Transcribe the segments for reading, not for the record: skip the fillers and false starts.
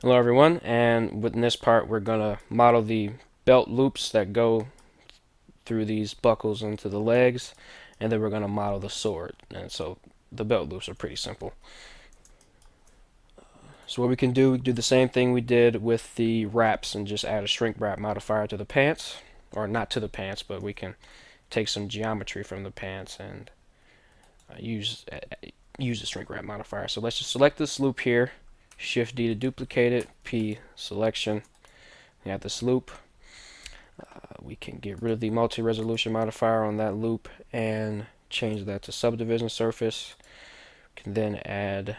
Hello everyone, and within this part we're going to model the belt loops that go through these buckles into the legs, and then we're going to model the sword. And so the belt loops are pretty simple. So what we can do the same thing we did with the wraps and just add a shrink wrap modifier to the pants, or not to the pants, but we can take some geometry from the pants and use the shrink wrap modifier. So let's just select this loop here, Shift D to duplicate it, P selection. We have this loop. We can get rid of the multi-resolution modifier on that loop and change that to subdivision surface. We can then add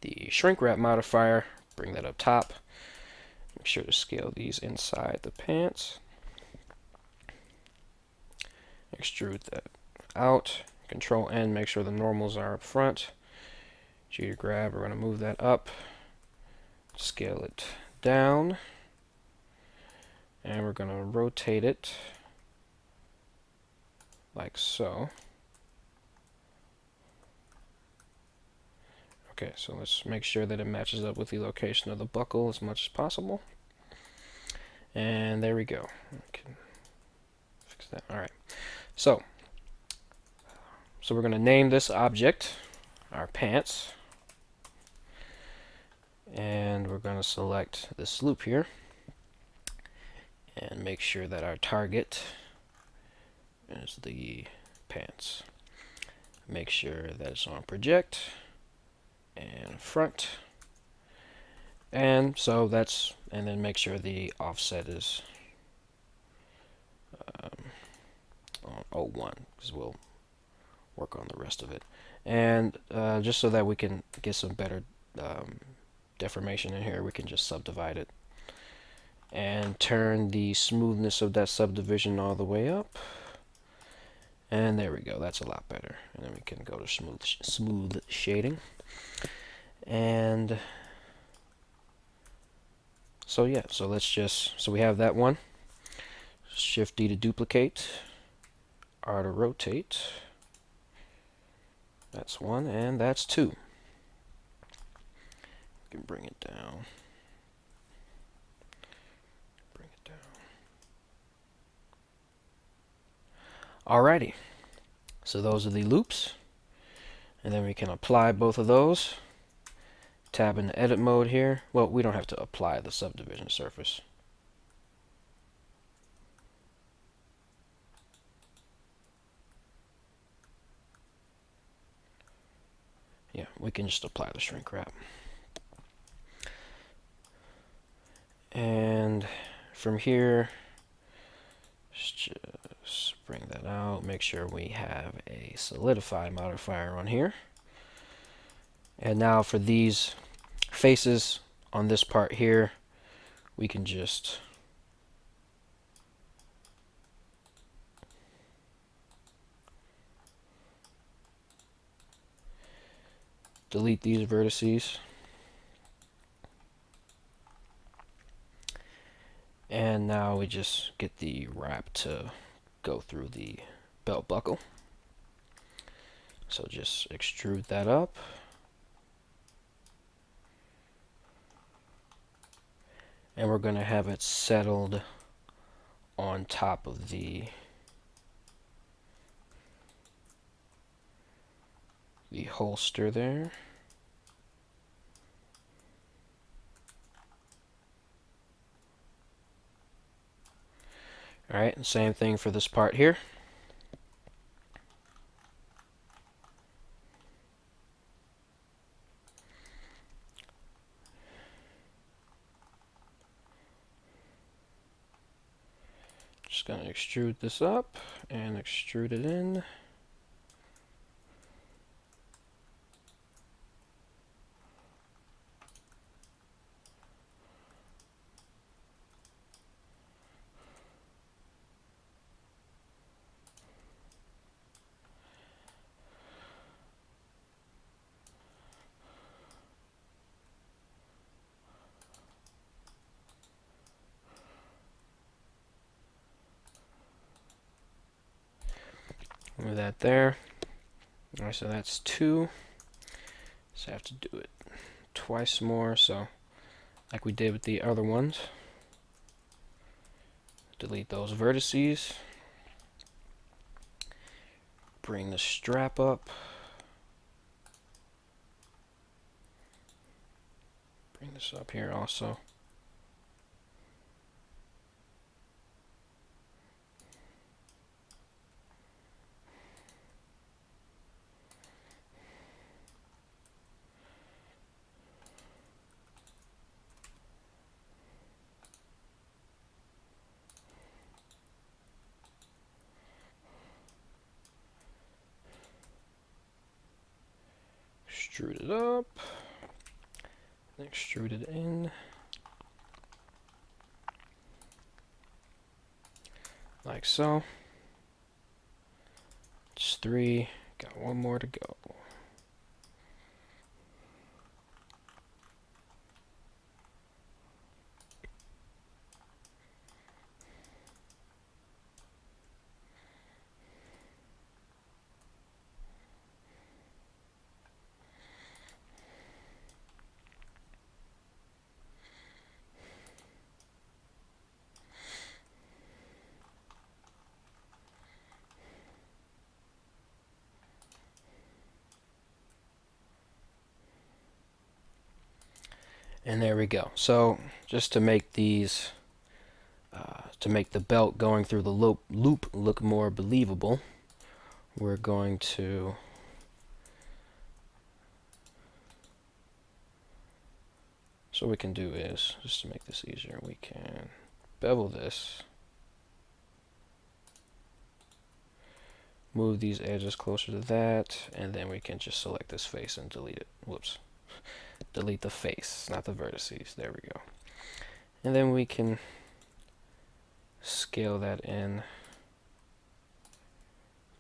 the shrink wrap modifier, bring that up top. Make sure to scale these inside the pants. Extrude that out. Control N, make sure the normals are up front. G to grab, we're going to move that up. Scale it down. And we're going to rotate it like so. Okay, so let's make sure that it matches up with the location of the buckle as much as possible. And there we go. We can fix that. All right. So we're going to name this object our pants. And we're going to select this loop here and make sure that our target is the pants. Make sure that it's on project and front, and so that's, and then make sure the offset is on 01, because we'll work on the rest of it. And just so that we can get some better deformation in here, we can just subdivide it and turn the smoothness of that subdivision all the way up. And there we go, that's a lot better. And then we can go to smooth shading. And so yeah, so let's just, so we have that one. Shift D to duplicate, R to rotate. That's one, and that's two. We can bring it down. Bring it down. Alrighty, so those are the loops. And then we can apply both of those. Tab in the edit mode here. Well, we don't have to apply the subdivision surface. Yeah, we can just apply the shrink wrap. And from here, just bring that out. Make sure we have a solidify modifier on here. And now for these faces on this part here, we can just delete these vertices. And now we just get the wrap to go through the belt buckle. So just extrude that up. And we're going to have it settled on top of the holster there. Alright, and same thing for this part here. Just going to extrude this up and extrude it in. Move that there. All right, so that's two. So I have to do it twice more. So like we did with the other ones. Delete those vertices. Bring the strap up. Bring this up here also. Extrude it up. Extrude it in. Like so. Just 3. Got one more to go. And there we go. So just to make these, to make the belt going through the loop look more believable, we're going to so what we can do is, just to make this easier, we can bevel this, move these edges closer to that, and then we can just select this face and delete it. Whoops. Delete the face, not the vertices. There we go. And then we can scale that in,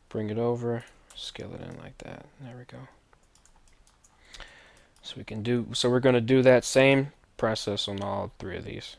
bring it over, scale it in like that. There we go. So we can do, so we're going to do that same process on all 3 of these.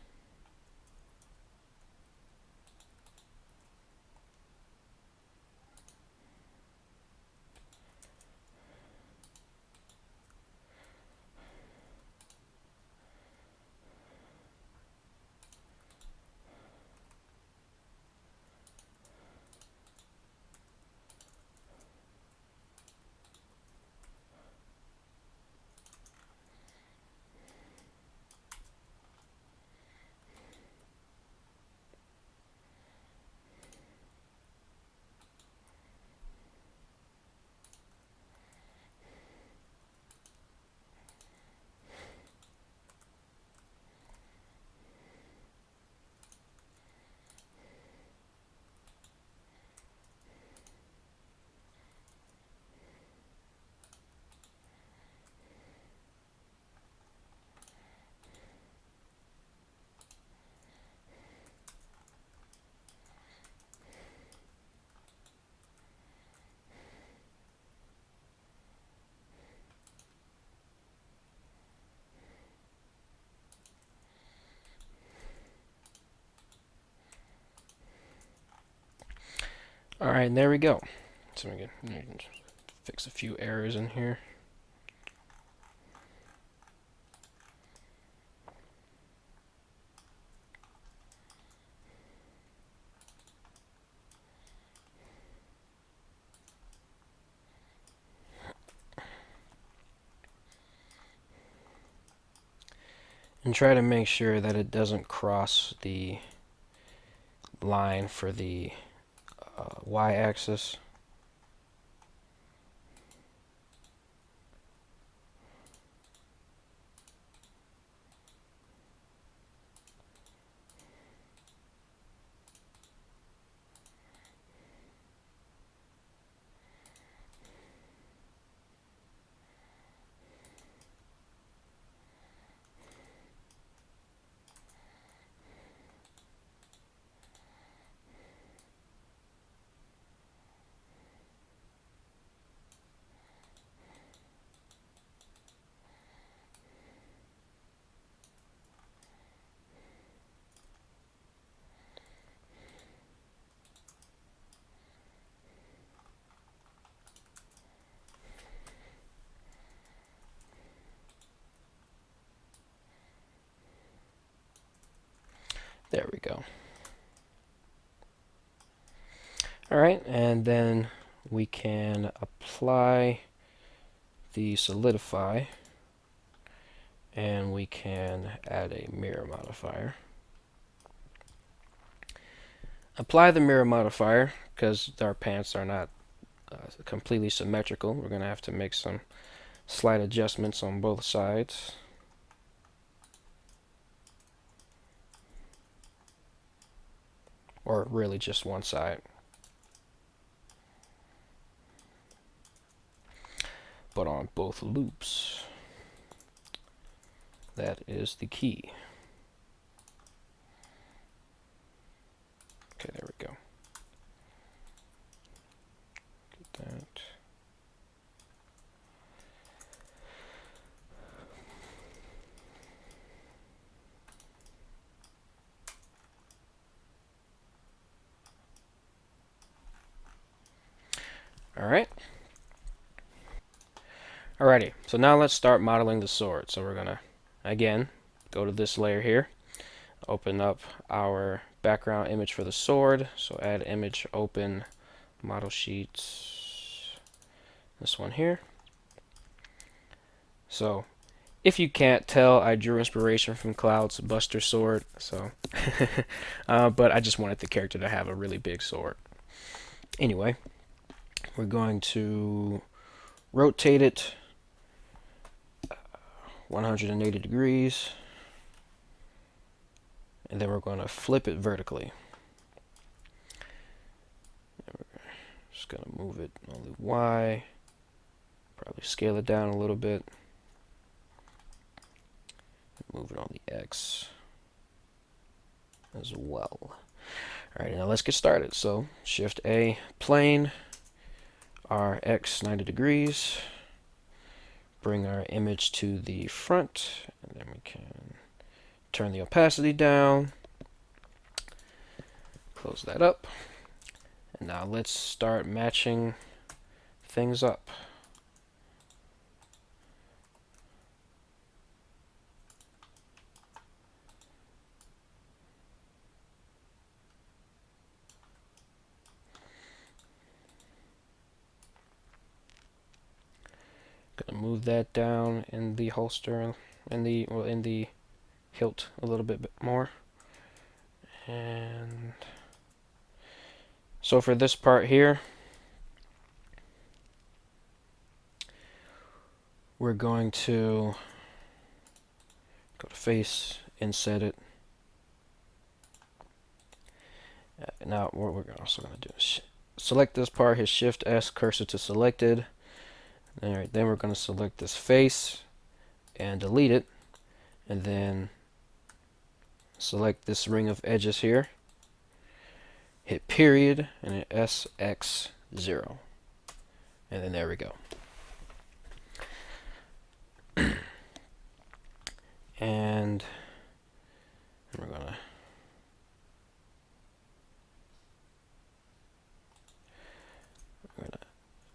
Alright, and there we go. So we can fix a few errors in here. And try to make sure that it doesn't cross the line for the y-axis. There we go. Alright, and then we can apply the solidify, and we can add a mirror modifier. Apply the mirror modifier because our pants are not completely symmetrical. We're going to have to make some slight adjustments on both sides. Or really just one side. But on both loops. That is the key. Okay, there we go. Get that. Alright. Alrighty, so now let's start modeling the sword. So we're gonna, again, go to this layer here, open up our background image for the sword. So add image, open, model sheets, this one here. So if you can't tell, I drew inspiration from Cloud's Buster sword. So, but I just wanted the character to have a really big sword. Anyway, we're going to rotate it 180 degrees, and then we're going to flip it vertically. We're just going to move it on the Y, probably scale it down a little bit, move it on the X as well. Alright, now let's get started. So Shift A, plane, our X 90 degrees, bring our image to the front, and then we can turn the opacity down, close that up, and now let's start matching things up. Gonna move that down in the holster, in the hilt a little bit more. And so for this part here, we're going to go to face, inset it. Now what we're also going to do is select this part, hit Shift S, cursor to selected. Alright, then we're going to select this face and delete it, and then select this ring of edges here, hit period, and hit SX0, and then there we go. And we're gonna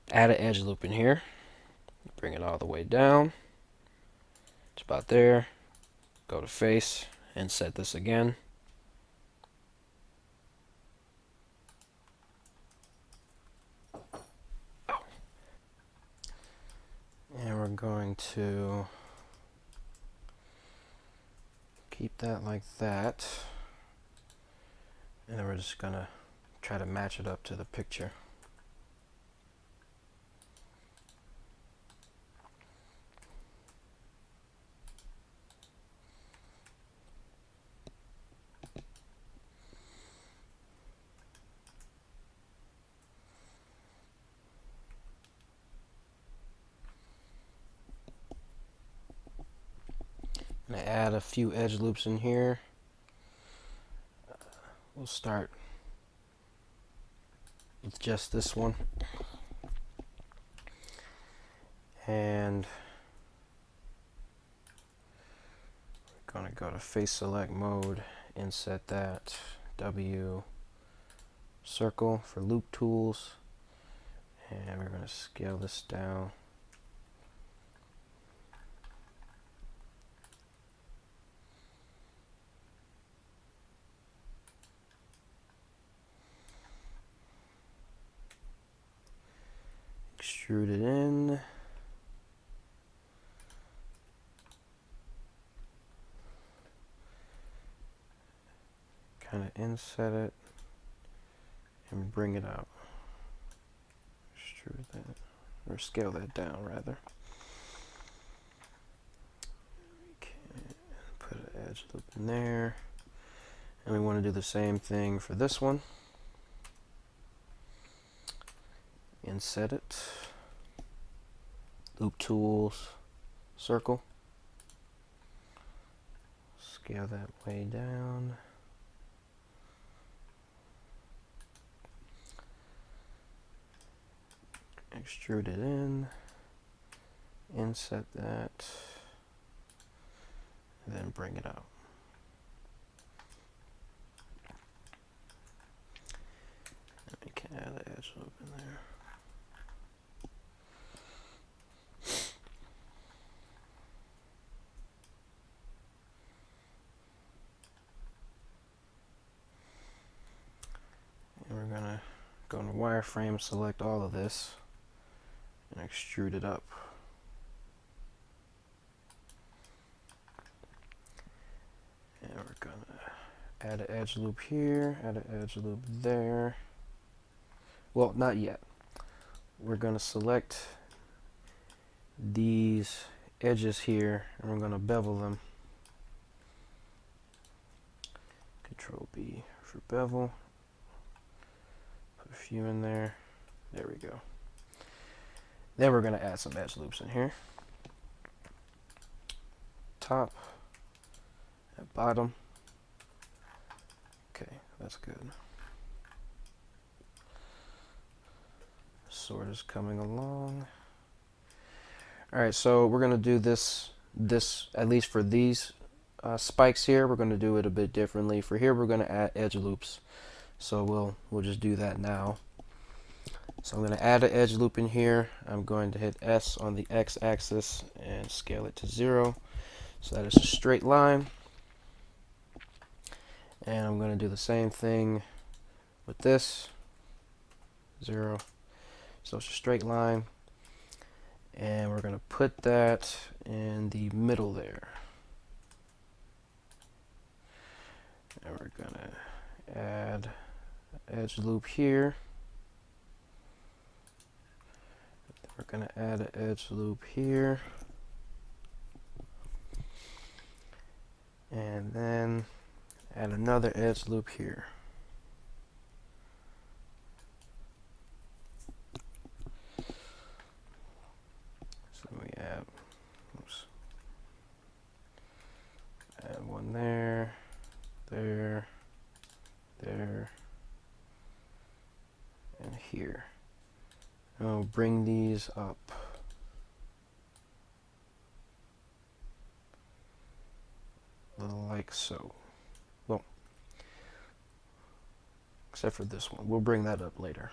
add an edge loop in here, bring it all the way down. It's about there. Go to face and set this again. And we're going to keep that like that. And then we're just going to try to match it up to the picture. I'm going to add a few edge loops in here. We'll start with just this one. And we're going to go to face select mode, inset that, W, circle for loop tools, and we're going to scale this down. extrude it in. Kind of inset it and bring it out. Extrude that, or scale that down rather. Okay, put an edge loop in there. And we want to do the same thing for this one. Inset it. Loop tools, circle. Scale that way down. Extrude it in. Inset that. And then bring it out. We can add an edge loop in there. And we're going to go into wireframe, select all of this, and extrude it up. And we're going to add an edge loop here, add an edge loop there. Well, not yet. We're going to select these edges here, and we're going to bevel them. Control B for bevel. Put a few in there. There we go. Then we're going to add some edge loops in here. Top, at bottom. Okay, that's good. Sort is coming along. Alright, so we're going to do this at least for these spikes here, we're going to do it a bit differently. For here, we're going to add edge loops. So we'll just do that now. So I'm going to add an edge loop in here. I'm going to hit S on the x-axis and scale it to 0. So that is a straight line. And I'm going to do the same thing with this. 0. So it's a straight line. And we're going to put that in the middle there. And we're going to add an edge loop here. We're going to add an edge loop here. And then add another edge loop here. So we add, add one there, there, there, and here. And we'll bring these up. Like so. Well, except for this one. We'll bring that up later.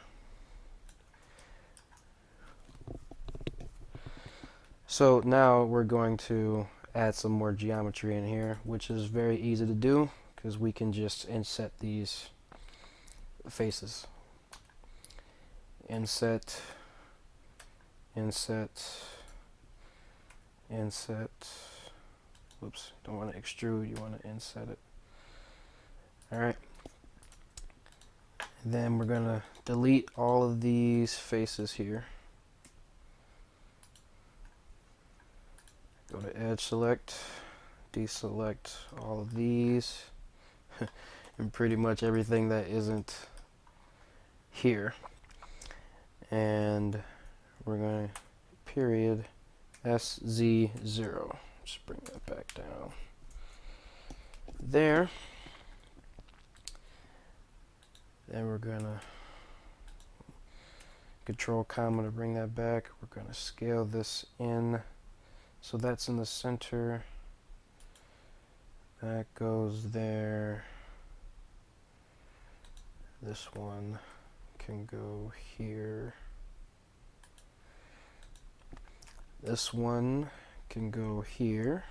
So now we're going to add some more geometry in here, which is very easy to do because we can just inset these faces. Inset, inset, inset. Whoops, don't want to extrude, you want to inset it. Alright. Then we're going to delete all of these faces here. Go to edge select, deselect all of these, and pretty much everything that isn't here. And we're going to period SZ0. Just bring that back down there. Then we're gonna control comma to bring that back. We're gonna scale this in so that's in the center. That goes there. This one can go here. This one can go here.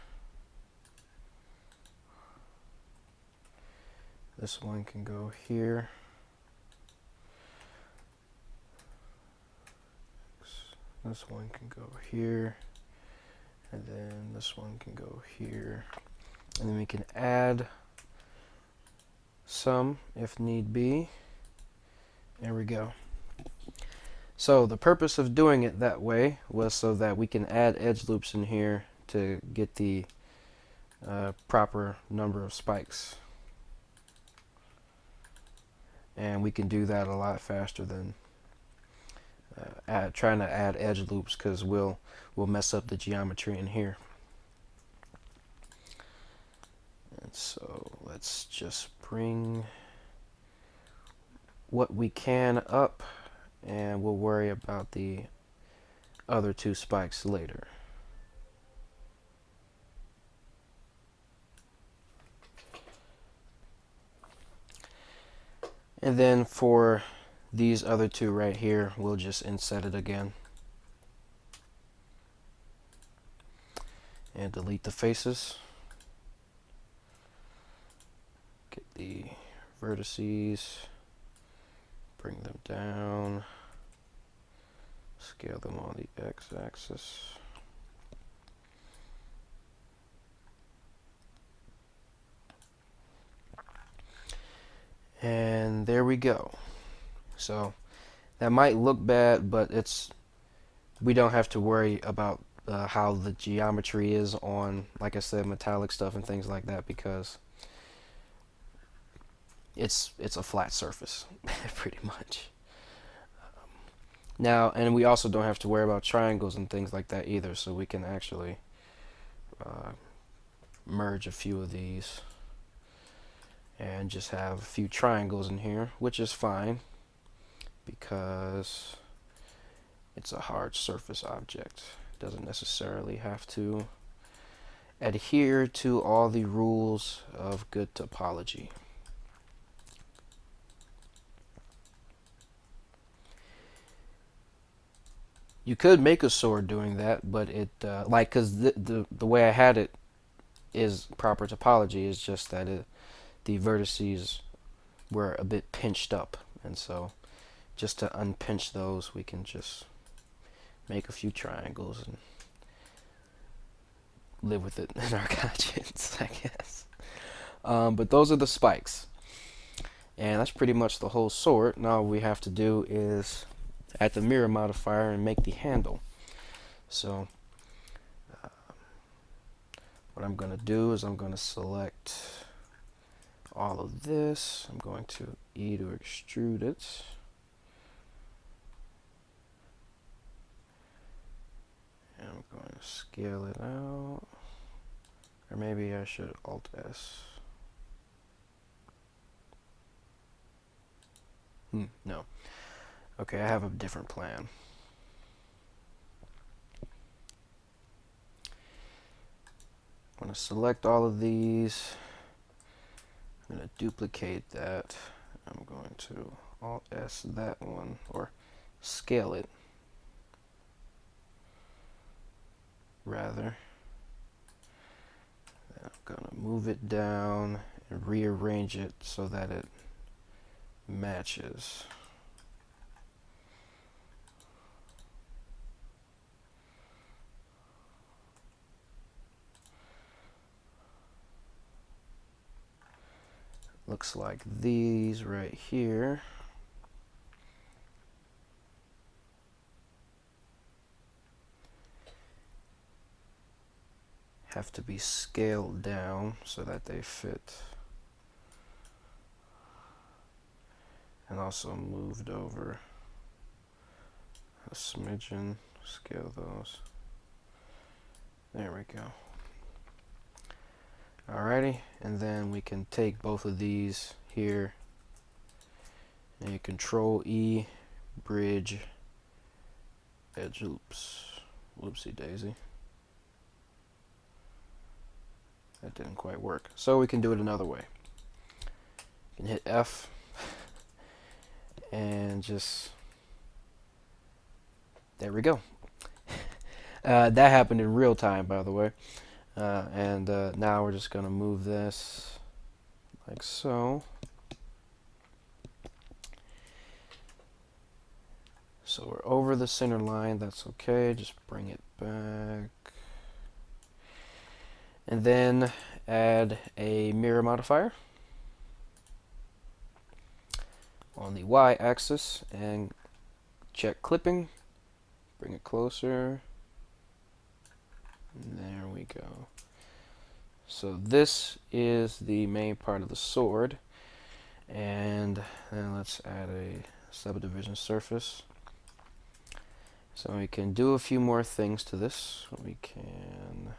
This one can go here. This one can go here, and then this one can go here, and then we can add some if need be. There we go. So the purpose of doing it that way was so that we can add edge loops in here to get the proper number of spikes, and we can do that a lot faster than trying to add edge loops, because we'll mess up the geometry in here. And so let's just bring what we can up, and we'll worry about the other two spikes later. And then for these other two right here, we'll just inset it again and delete the faces. Get the vertices, bring them down, scale them on the x-axis. And there we go. So that might look bad, but we don't have to worry about how the geometry is on, like I said, metallic stuff and things like that, because it's a flat surface pretty much. Now, and we also don't have to worry about triangles and things like that either, so we can actually merge a few of these and just have a few triangles in here, which is fine because it's a hard surface object. It doesn't necessarily have to adhere to all the rules of good topology. You could make a sword doing that, but it like, because the way I had it is proper topology, is just that the vertices were a bit pinched up, and so just to unpinch those, we can just make a few triangles and live with it in our conscience, I guess. But those are the spikes, and that's pretty much the whole sword. Now all we have to do is add the mirror modifier and make the handle. So what I'm going to do is I'm going to select all of this. I'm going to E to extrude it. And I'm going to scale it out. Or maybe I should Alt S. No. Okay, I have a different plan. I'm going to select all of these. I'm going to duplicate that. I'm going to Alt S that one, or scale it rather. Then I'm going to move it down and rearrange it so that it matches. Looks like these right here have to be scaled down so that they fit, and also moved over a smidgen. Scale those. There we go. Alrighty, and then we can take both of these here and Control E, bridge, edge loops. Whoopsie daisy. That didn't quite work. So we can do it another way. You can hit F and just, there we go. That happened in real time, by the way. Now we're just going to move this like so. So we're over the center line, that's okay, just bring it back. And then add a mirror modifier on the y-axis and check clipping, bring it closer, and there we go. So this is the main part of the sword, and then let's add a subdivision surface. So we can do a few more things to this. We can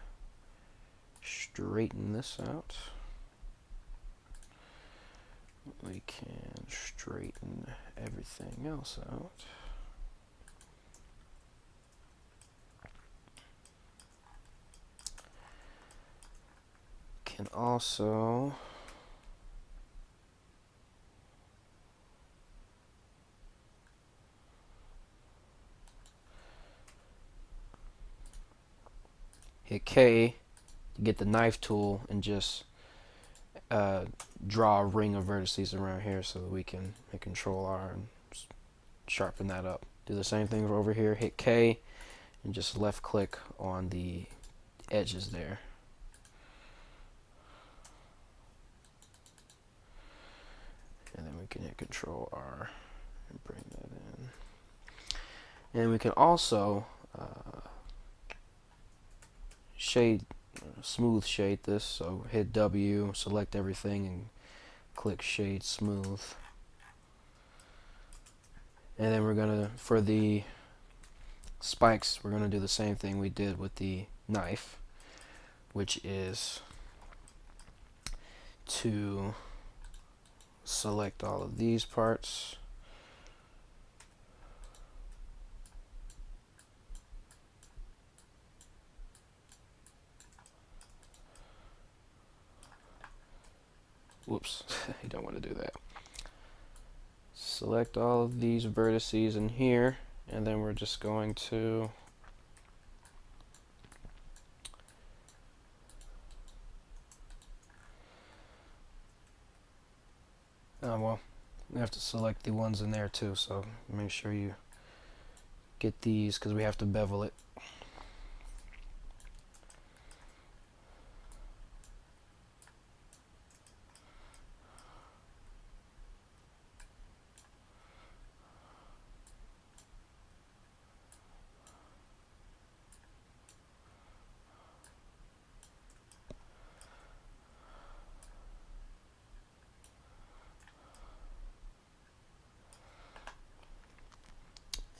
straighten this out. We can straighten everything else out. Can also hit K to get the knife tool and just draw a ring of vertices around here so that we can hit Control R and sharpen that up. Do the same thing over here, hit K and just left click on the edges there. And then we can hit Control R and bring that in. And we can also smooth shade this, so hit W, select everything, and click shade smooth. And then we're gonna, for the spikes, we're gonna do the same thing we did with the knife, which is to select all of these parts, whoops, you don't want to do that. Select all of these vertices in here, and then we're just going to well, we have to select the ones in there too, so make sure you get these because we have to bevel it.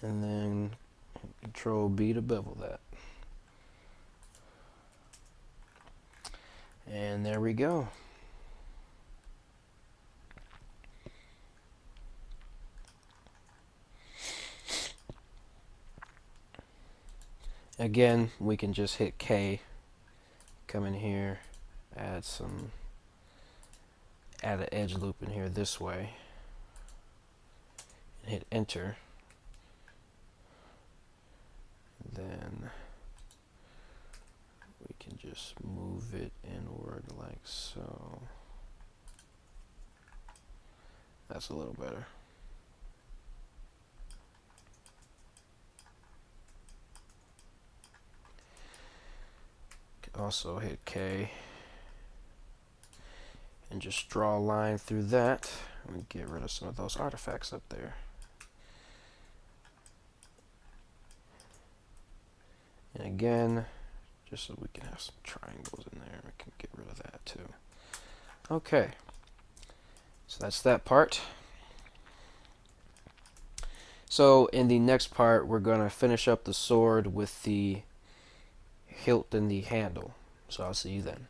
And then Control B to bevel that. And there we go. Again, we can just hit K, come in here, add an edge loop in here this way, and hit enter. Then we can just move it inward like so. That's a little better. Can also hit K and just draw a line through that and get rid of some of those artifacts up there. And again, just so we can have some triangles in there, we can get rid of that too. Okay, so that's that part. So in the next part, we're going to finish up the sword with the hilt and the handle. So I'll see you then.